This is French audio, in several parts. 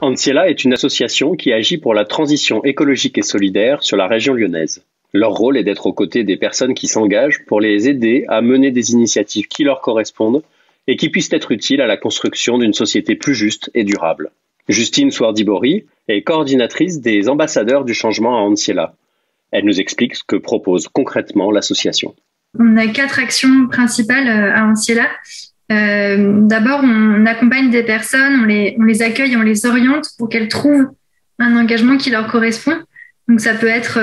Antiela est une association qui agit pour la transition écologique et solidaire sur la région lyonnaise. Leur rôle est d'être aux côtés des personnes qui s'engagent pour les aider à mener des initiatives qui leur correspondent et qui puissent être utiles à la construction d'une société plus juste et durable. Justine Souardibori est coordinatrice des ambassadeurs du changement à Antiela. Elle nous explique ce que propose concrètement l'association. On a 4 actions principales à Antiela. D'abord, on accompagne des personnes, on les accueille, on les oriente pour qu'elles trouvent un engagement qui leur correspond. Donc ça peut être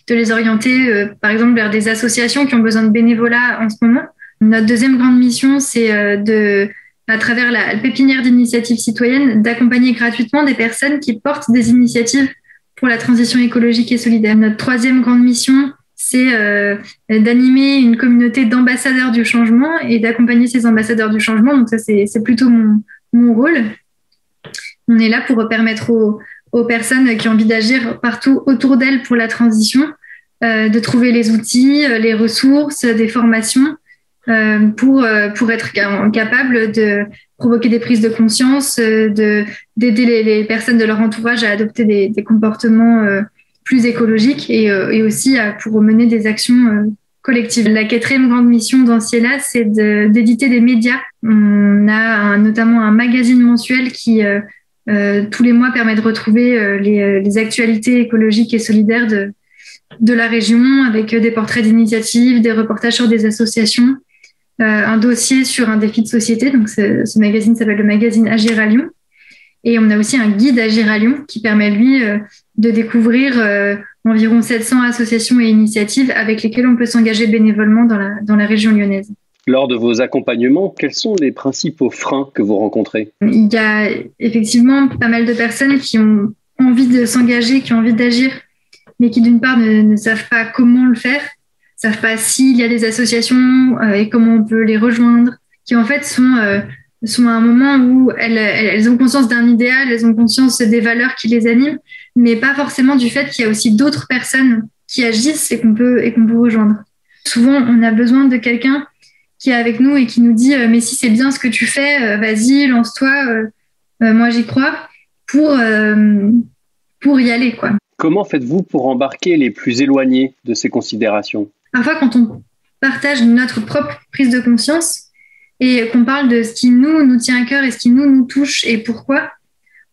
de les orienter, par exemple, vers des associations qui ont besoin de bénévolat en ce moment. Notre deuxième grande mission, c'est à travers la pépinière d'initiatives citoyennes, d'accompagner gratuitement des personnes qui portent des initiatives pour la transition écologique et solidaire. Notre troisième grande mission, c'est d'animer une communauté d'ambassadeurs du changement et d'accompagner ces ambassadeurs du changement. Donc ça, c'est plutôt mon rôle. On est là pour permettre aux personnes qui ont envie d'agir partout autour d'elles pour la transition, de trouver les outils, les ressources, des formations pour être capable de provoquer des prises de conscience, d'aider les personnes de leur entourage à adopter des comportements plus écologiques et aussi pour mener des actions collectives. La quatrième grande mission d'Antiela, c'est d'éditer des médias. On a notamment un magazine mensuel qui tous les mois permet de retrouver les actualités écologiques et solidaires de la région avec des portraits d'initiatives, des reportages sur des associations, un dossier sur un défi de société. Donc ce magazine s'appelle le magazine Agir à Lyon. Et on a aussi un guide Agir à Lyon qui permet, lui, de découvrir environ 700 associations et initiatives avec lesquelles on peut s'engager bénévolement dans la région lyonnaise. Lors de vos accompagnements, quels sont les principaux freins que vous rencontrez ? Il y a effectivement pas mal de personnes qui ont envie de s'engager, qui ont envie d'agir, mais qui d'une part ne savent pas comment le faire, ne savent pas s'il y a des associations et comment on peut les rejoindre, qui en fait sont à un moment où elles ont conscience d'un idéal, elles ont conscience des valeurs qui les animent, mais pas forcément du fait qu'il y a aussi d'autres personnes qui agissent et qu'on peut rejoindre. Souvent, on a besoin de quelqu'un qui est avec nous et qui nous dit mais si c'est bien ce que tu fais, vas-y, lance-toi, moi j'y crois, pour y aller, quoi. Comment faites-vous pour embarquer les plus éloignés de ces considérations ? Parfois, quand on partage notre propre prise de conscience et qu'on parle de ce qui nous tient à cœur et ce qui nous touche et pourquoi,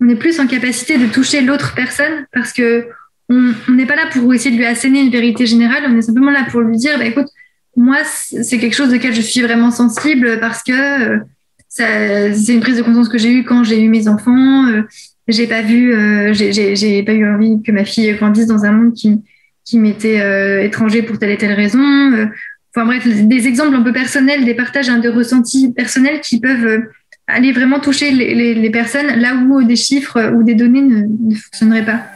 on est plus en capacité de toucher l'autre personne parce que on n'est pas là pour essayer de lui asséner une vérité générale, on est simplement là pour lui dire écoute, moi, c'est quelque chose auquel je suis vraiment sensible parce que c'est une prise de conscience que j'ai eue quand j'ai eu mes enfants. J'ai pas eu envie que ma fille grandisse dans un monde qui m'était étranger pour telle et telle raison. Enfin bref, des exemples un peu personnels, des partages de ressentis personnels qui peuvent aller vraiment toucher les personnes là où des chiffres ou des données ne fonctionneraient pas.